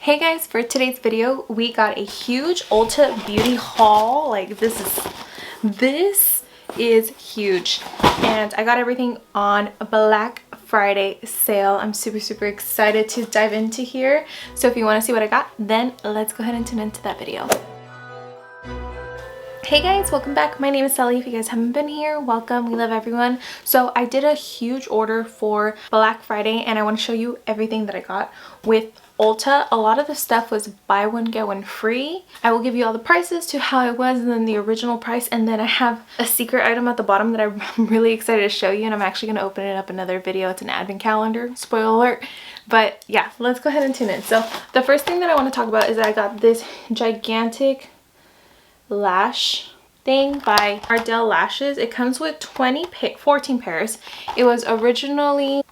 Hey guys, for today's video, we got a huge Ulta beauty haul. Like this is huge. And I got everything on Black Friday sale. I'm super excited to dive into here. So if you want to see what I got, then let's go ahead and tune into that video. Hey guys, welcome back. My name is Sally. If you guys haven't been here, welcome. We love everyone. So I did a huge order for Black Friday and I want to show you everything that I got with Ulta. A lot of the stuff was buy one get one free. I will give you all the prices to how it was and then the original price, and then I have a secret item at the bottom that I'm really excited to show you, and I'm actually going to open it up another video. It's an advent calendar, spoiler alert. But yeah, let's go ahead and tune in. So the first thing that I want to talk about is that I got this gigantic lash thing by Ardell Lashes. It comes with 14 pairs. It was originally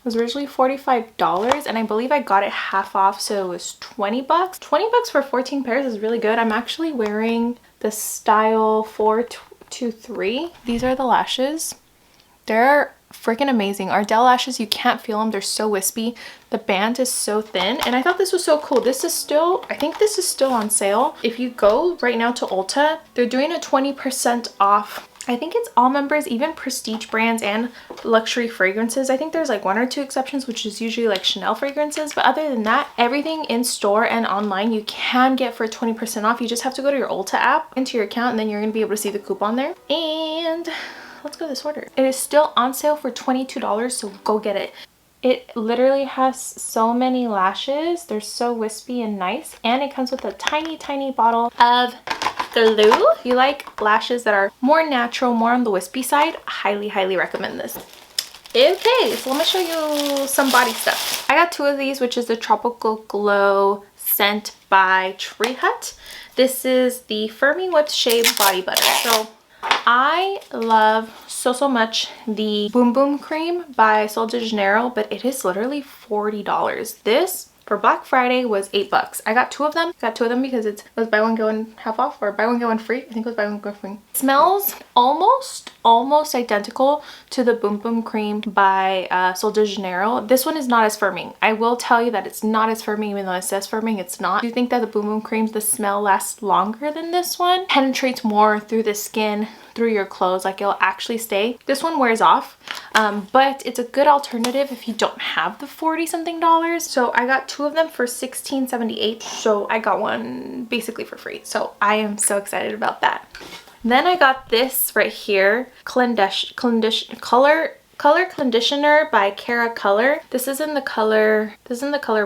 $45 and I believe I got it half off, so it was 20 bucks. 20 bucks for 14 pairs is really good. I'm actually wearing the style 423. These are the lashes. They're freaking amazing. Ardell Lashes, you can't feel them. They're so wispy. The band is so thin, and I thought this was so cool. This is still, I think this is still on sale. If you go right now to Ulta, they're doing a 20% off. I think it's all members, even prestige brands and luxury fragrances. I think there's like one or two exceptions, which is usually like Chanel fragrances. But other than that, everything in store and online you can get for 20% off. You just have to go to your Ulta app, into your account, and then you're going to be able to see the coupon there. And let's go to this order. It is still on sale for $22, so go get it. It literally has so many lashes. They're so wispy and nice. And it comes with a tiny bottle of glue. If you like lashes that are more natural, more on the wispy side, highly recommend this. Okay, so let me show you some body stuff. I got two of these, which is the Tropical Glow scent by Tree Hut. This is the Firming Whipped Shea Body Butter. So I love so much the Boom Boom Cream by Sol de Janeiro, but it is literally $40. This for Black Friday was 8 bucks. I got two of them. Got two of them because it was buy one get one half off, or buy one get one free. I think it was buy one get one free. It smells almost identical to the Boom Boom Cream by Sol de Janeiro. This one is not as firming. I will tell you that it's not as firming, even though it says firming, it's not. I do think that the Boom Boom Creams, the smell lasts longer than this one. Penetrates more through the skin, through your clothes, like it'll actually stay. This one wears off, but it's a good alternative if you don't have the 40 something dollars. So I got two of them for $16.78, so I got one basically for free. So I am so excited about that. Then I got this right here, color conditioner by Cara Color. This is in the color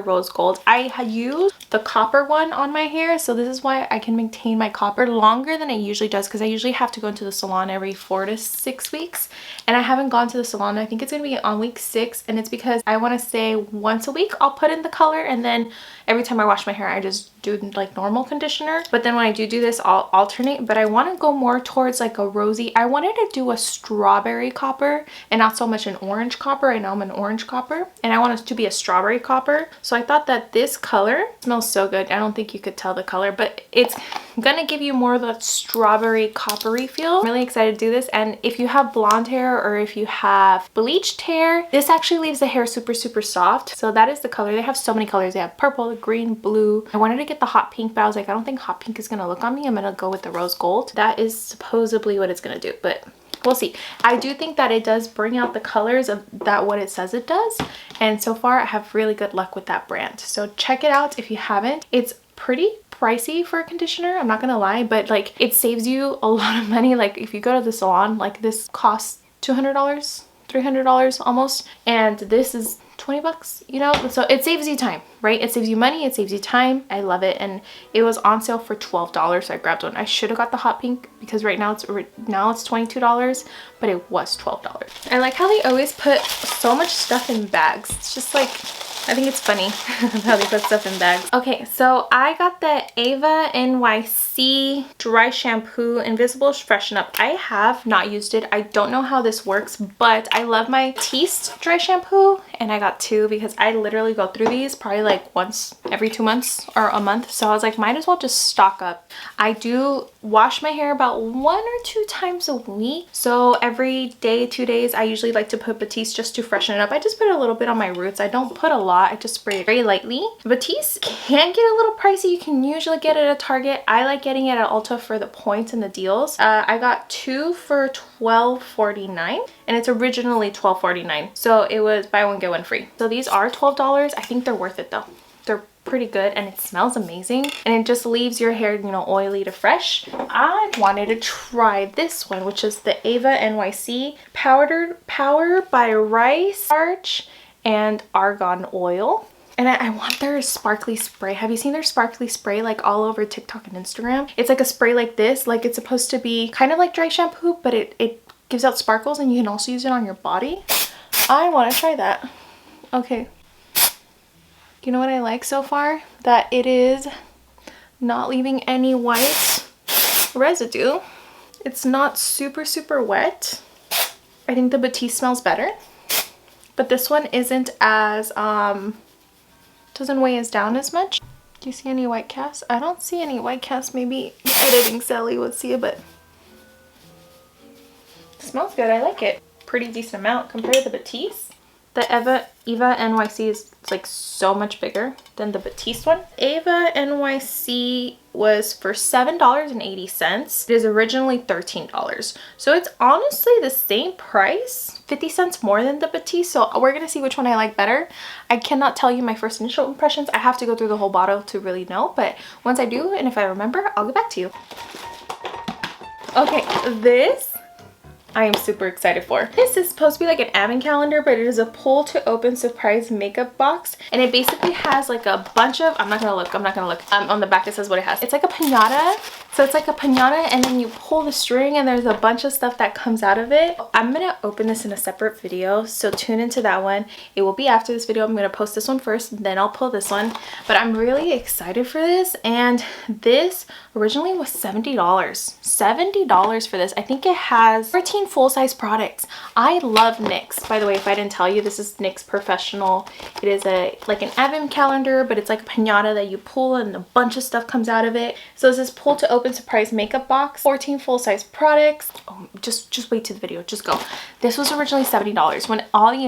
rose gold. I used the copper one on my hair, so this is why I can maintain my copper longer than it usually does, because I usually have to go into the salon every 4 to 6 weeks, and I haven't gone to the salon. I think it's gonna be on week 6, and it's because I want to say once a week I'll put in the color, and then every time I wash my hair I just do like normal conditioner. But then when I do this, I'll alternate. But I want to go more towards like a rosy. I wanted to do a strawberry copper and not so much an orange copper. Right now I'm an orange copper, and I want it to be a strawberry copper. So I thought that this color smells so good. I don't think you could tell the color, but it's gonna give you more of that strawberry coppery feel. I'm really excited to do this. And if you have blonde hair or if you have bleached hair, this actually leaves the hair super soft. So that is the color. They have so many colors. They have purple, green, blue. I wanted to get the hot pink, but I was like, I don't think hot pink is gonna look on me. I'm gonna go with the rose gold. That is supposedly what it's gonna do, but we'll see. I do think that it does bring out the colors of that, what it says it does, and so far I have really good luck with that brand. So check it out if you haven't. It's pretty pricey for a conditioner, I'm not gonna lie, but like it saves you a lot of money. Like if you go to the salon, like this costs $200, $300 almost, and this is 20 bucks, you know. So it saves you time, right? It saves you money, it saves you time. I love it. And it was on sale for $12, so I grabbed one. I should have got the hot pink because right now it's $22, but it was $12. I like how they always put so much stuff in bags. It's just like, I think it's funny how they put stuff in bags. Okay, so I got the Ava NYC Dry Shampoo Invisible Freshen Up. I have not used it. I don't know how this works, but I love my Teast dry shampoo, and I got two because I literally go through these probably like once every 2 months or a month. So I was like, might as well just stock up. I do wash my hair about 1 or 2 times a week. So every day, 2 days, I usually like to put Batiste just to freshen it up. I just put a little bit on my roots. I don't put a lot. I just spray it very lightly. Batiste can get a little pricey. You can usually get it at Target. I like getting it at Ulta for the points and the deals. I got 2 for $12.49 and it's originally $12.49. So it was buy one get one free. So these are $12. I think they're worth it though. They're pretty good and it smells amazing and it just leaves your hair, you know, oily to fresh. I wanted to try this one, which is the Ava NYC Powdered Power by Rice Starch and Argan Oil. And I want their sparkly spray. Have you seen their sparkly spray like all over TikTok and Instagram? It's like a spray like this, like it's supposed to be kind of like dry shampoo, but it gives out sparkles and you can also use it on your body. I want to try that. Okay. You know what I like so far? That it is not leaving any white residue. It's not super wet. I think the Batiste smells better. But this one isn't as, doesn't weigh us down as much. Do you see any white cast? I don't see any white cast. Maybe editing Sally would see it, but it smells good. I like it. Pretty decent amount compared to the Batiste. The Eva NYC is like so much bigger than the Batiste one. Ava NYC was for $7.80. It is originally $13. So it's honestly the same price, 50 cents more than the Batiste. So we're gonna see which one I like better. I cannot tell you my first initial impressions. I have to go through the whole bottle to really know, but once I do and if I remember, I'll get back to you. Okay, this I am super excited for. This is supposed to be like an advent calendar, but it is a pull to open surprise makeup box. And it basically has like a bunch of, I'm not gonna look. On the back it says what it has. It's like a piñata. So it's like a piñata and then you pull the string and there's a bunch of stuff that comes out of it. I'm gonna open this in a separate video, so tune into that one. It will be after this video. I'm gonna post this one first, then I'll pull this one. But I'm really excited for this, and this originally was $70. $70 for this. I think it has 14 full-size products. I love NYX. By the way, if I didn't tell you, this is NYX Professional. It is like an advent calendar, but it's like a piñata that you pull and a bunch of stuff comes out of it. So this is pull to open surprise makeup box, 14 full-size products. Oh, just wait to the video, just go. This was originally $70. When all the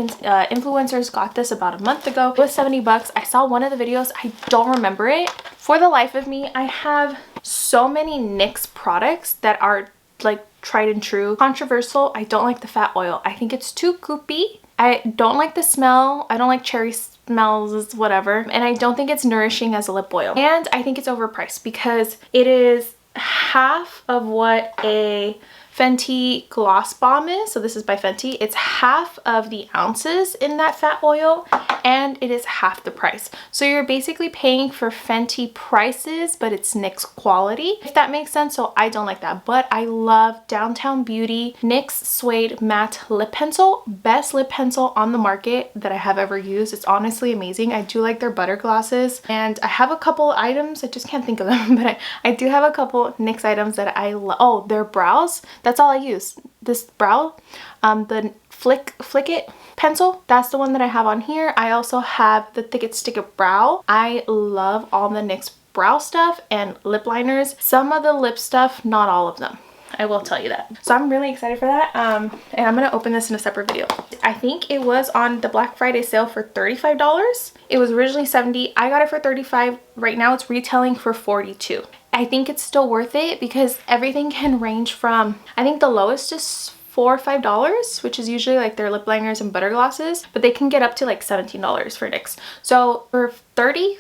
influencers got this about a month ago, it was 70 bucks. I saw one of the videos, I don't remember it. For the life of me, I have so many NYX products that are like tried and true. Controversial, I don't like the fat oil. I think it's too goopy. I don't like the smell. I don't like cherry smells, whatever. And I don't think it's nourishing as a lip oil. And I think it's overpriced because it is half of what a Fenty gloss bomb is. So this is by Fenty. It's half of the ounces in that fat oil and it is half the price. So you're basically paying for Fenty prices, but it's NYX quality, if that makes sense. So I don't like that, but I love Downtown Beauty NYX Suede Matte Lip Pencil. Best lip pencil on the market that I have ever used. It's honestly amazing. I do like their butter glosses and I have a couple items. I just can't think of them, but I do have a couple NYX items that I love. Oh, their brows. That's all I use. This brow, the Flick It pencil, that's the one that I have on here. I also have the Thick It Stick It brow. I love all the NYX brow stuff and lip liners. Some of the lip stuff, not all of them. I will tell you that. So I'm really excited for that. And I'm gonna open this in a separate video. I think it was on the Black Friday sale for $35. It was originally $70. I got it for $35. Right now it's retailing for $42. I think it's still worth it because everything can range from, I think the lowest is $4 or $5, which is usually like their lip liners and butter glosses, but they can get up to like $17 for NYX. So for $35,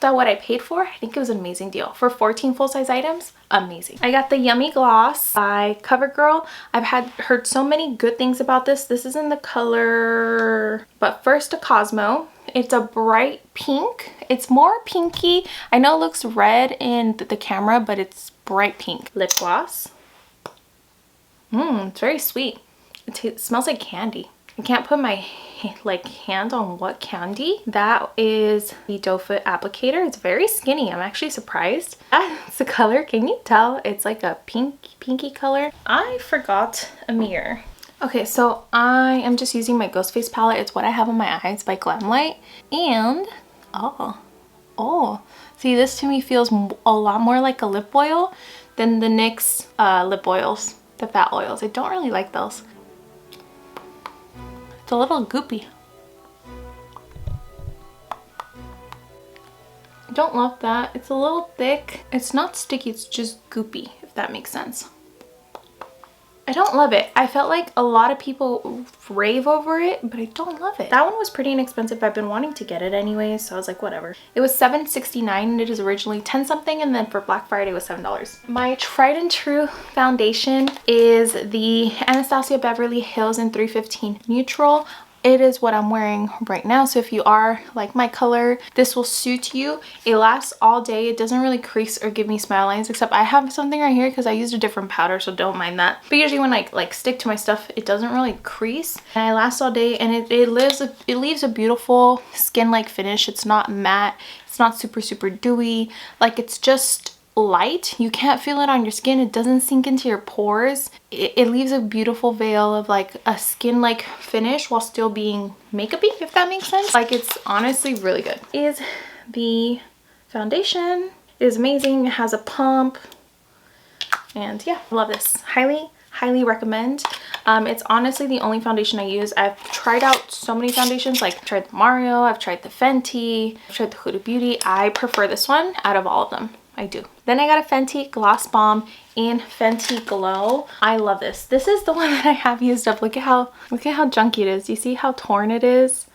that's what I paid for. I think it was an amazing deal. For 14 full-size items, amazing. I got the Yummy Gloss by CoverGirl. I've heard so many good things about this. This is in the color, but first a Cosmo. It's a bright pink. It's more pinky. I know it looks red in the camera, but it's bright pink. Lip gloss. It's very sweet. It smells like candy. I can't put my hand on what candy. That is the doe foot applicator. It's very skinny. I'm actually surprised. That's the color. Can you tell? It's like a pinky color. I forgot a mirror. Okay, so I am just using my Ghost Face palette. It's what I have on my eyes by Glamlight. And, oh, see, this to me feels a lot more like a lip oil than the NYX lip oils, the fat oils. I don't really like those. It's a little goopy. I don't love that. It's a little thick. It's not sticky, it's just goopy, if that makes sense. I don't love it. I felt like a lot of people rave over it, but I don't love it. That one was pretty inexpensive. I've been wanting to get it anyways, so I was like, whatever. It was $7.69 and it is originally 10 something, and then for Black Friday it was $7. My tried and true foundation is the Anastasia Beverly Hills in 315 Neutral. It is what I'm wearing right now, so if you are like my color, this will suit you. It lasts all day. It doesn't really crease or give me smile lines, except I have something right here because I used a different powder, so don't mind that. But usually when I like stick to my stuff, it doesn't really crease, and I last all day, and it leaves a beautiful skin-like finish. It's not matte, it's not super dewy, like it's just light. You can't feel it on your skin. It doesn't sink into your pores. It leaves a beautiful veil of like a skin like finish while still being makeup-y, if that makes sense. Like, it's honestly really good. Is the foundation. It is amazing. It has a pump, and yeah, love this. Highly recommend. It's honestly the only foundation I use. I've tried out so many foundations, like I've tried the Mario, I've tried the Fenty, I've tried the Huda Beauty. I prefer this one out of all of them. I do. Then I got a Fenty Gloss Bomb in Fenty Glow. I love this. This is the one that I have used up. Look at how junky it is. You see how torn it is?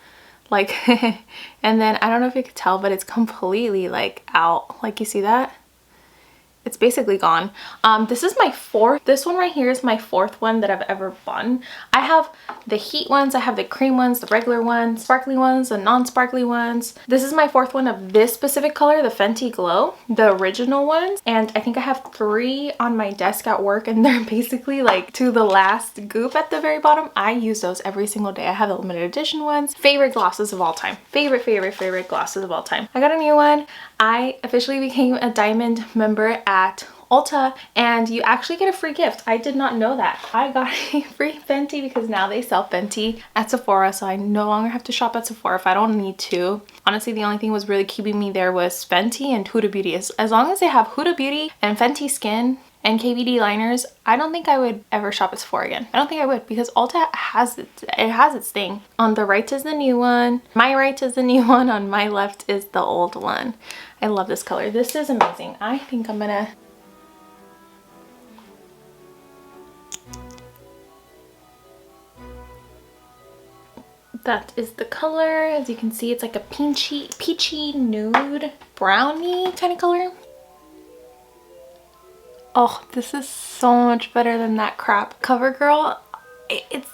Like, and then I don't know if you could tell, but it's completely like out. Like, you see that? It's basically gone. This is my fourth. This one right here is my fourth one that I've ever bought. I have the heat ones, I have the cream ones, the regular ones, sparkly ones, the non-sparkly ones. This is my fourth one of this specific color, the Fenty Glow, the original ones. And I think I have 3 on my desk at work, and they're basically like to the last goop at the very bottom. I use those every single day. I have the limited edition ones. Favorite glosses of all time. Favorite glosses of all time. I got a new one. I officially became a diamond member at Ulta, and you actually get a free gift. I did not know that. I got a free Fenty because now they sell Fenty at Sephora, so I no longer have to shop at Sephora if I don't need to. Honestly, the only thing was really keeping me there was Fenty and Huda Beauty. As long as they have Huda Beauty and Fenty Skin and KVD liners, I don't think I would ever shop at Sephora again. I don't think I would, because Ulta has its thing. On the right is the new one. My right is the new one. On my left is the old one. I love this color. This is amazing. I think I'm gonna... That is the color. As you can see, it's like a peachy nude brownie kind of color. Oh, this is so much better than that crap. CoverGirl, it's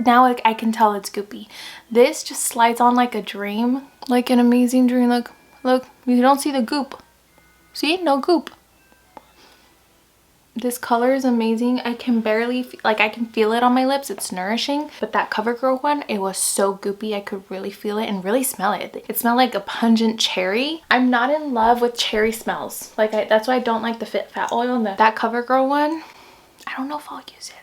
now, like, I can tell it's goopy. This just slides on like a dream, like an amazing dream. Look, you don't see the goop. See, no goop. This color is amazing. I can barely, like, I can feel it on my lips. It's nourishing. But that CoverGirl one, it was so goopy. I could really feel it and really smell it. It smelled like a pungent cherry. I'm not in love with cherry smells. Like, that's why I don't like the Fit Fat Oil. And that CoverGirl one, I don't know if I'll use it.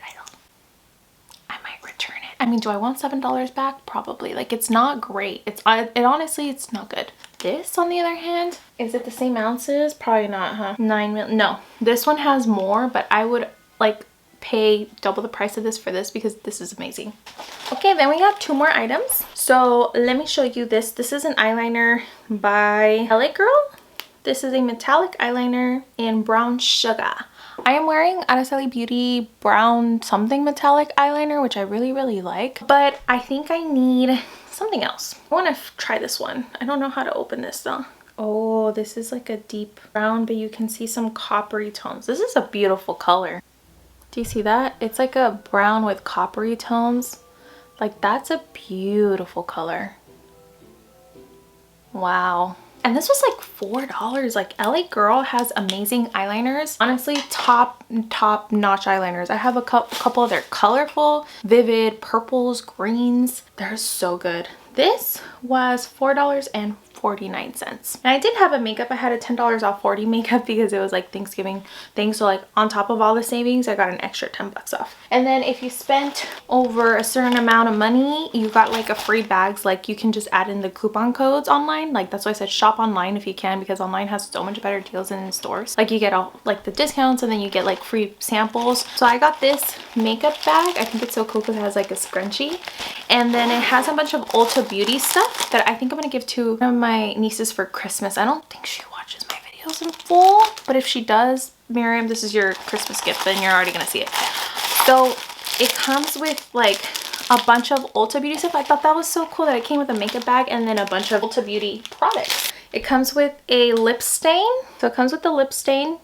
I might return it. I mean, do I want $7 back? Probably. Like, it's not great. Honestly, it's not good. This, on the other hand, is it the same ounces? Probably not, huh? 9 mil. No, this one has more, but I would like pay double the price of this for this because this is amazing. Okay, then we got 2 more items. So let me show you this. This is an eyeliner by LA Girl. This is a metallic eyeliner in Brown Sugar. I am wearing Araceli Beauty brown something metallic eyeliner, which I really like, but I think I need something else. I want to try this one. I don't know how to open this though. Oh, this is like a deep brown, but you can see some coppery tones. This is a beautiful color. Do you see that? It's like a brown with coppery tones. Like, that's a beautiful color. Wow. And this was like $4. Like, LA Girl has amazing eyeliners. Honestly, top notch eyeliners. I have a couple of their colorful, vivid purples, greens. They're so good. This was $4.49. $1.49. And I did have a makeup. I had a $10 off 40 makeup because it was like Thanksgiving thing. So like on top of all the savings, I got an extra 10 bucks off. And then if you spent over a certain amount of money, you got like a free bags. Like you can just add in the coupon codes online. Like that's why I said shop online if you can, because online has so much better deals than in stores. Like you get all like the discounts and then you get like free samples. So I got this makeup bag. I think it's so cool because it has like a scrunchie. And then it has a bunch of Ulta Beauty stuff that I think I'm gonna give to one of my nieces for Christmas. I don't think she watches my videos in full, but if she does, Miriam, this is your Christmas gift, then you're already gonna see it. So it comes with like a bunch of Ulta Beauty stuff. I thought that was so cool that it came with a makeup bag and then a bunch of Ulta Beauty products. It comes with a lip stain. So it comes with the lip stain.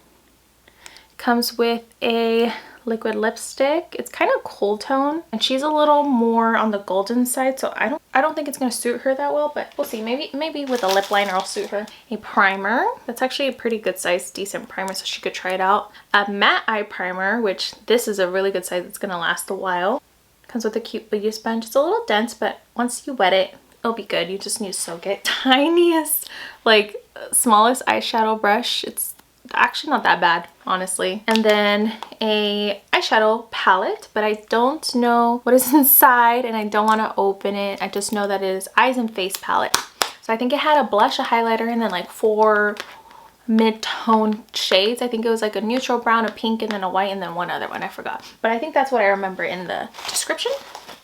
It comes with a liquid lipstick. It's kind of cool tone and she's a little more on the golden side, so I don't think it's gonna suit her that well, but we'll see. Maybe with a lip liner I'll suit her. A primer. That's actually a pretty good size, decent primer, so she could try it out. A matte eye primer, which this is a really good size. It's gonna last a while. Comes with a cute beauty sponge. It's a little dense, but once you wet it, it'll be good. You just need to soak it. Tiniest, like smallest eyeshadow brush. It's actually not that bad, honestly. And then a eyeshadow palette, but I don't know what is inside and I don't want to open it. I just know that it is eyes and face palette. So I think it had a blush, a highlighter, and then like 4 mid-tone shades. I think it was like a neutral brown, a pink, and then a white, and then one other one. I forgot. But I think that's what I remember in the description.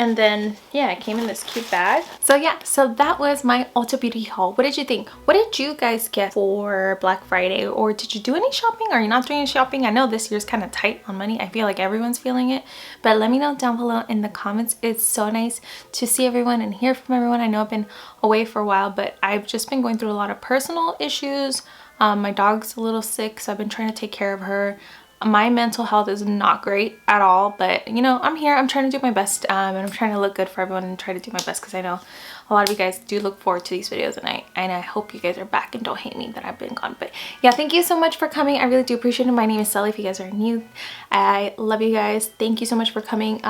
And then yeah, it came in this cute bag. So yeah, so that was my Ulta Beauty haul. What did you think? What did you guys get for Black Friday? Or did you do any shopping? Are you not doing any shopping? I know this year's kind of tight on money. I feel like everyone's feeling it. But let me know down below in the comments. It's so nice to see everyone and hear from everyone. I know I've been away for a while, but I've just been going through a lot of personal issues. My dog's a little sick, so I've been trying to take care of her. My mental health is not great at all, but you know, I'm here. I'm trying to do my best, and I'm trying to look good for everyone and try to do my best because I know a lot of you guys do look forward to these videos, and I hope you guys are back and don't hate me that I've been gone. But yeah, thank you so much for coming. I really do appreciate it. My name is Sally if you guys are new. I love you guys. Thank you so much for coming.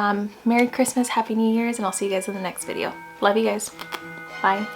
Merry Christmas, Happy New Year's, and I'll see you guys in the next video. Love you guys. Bye.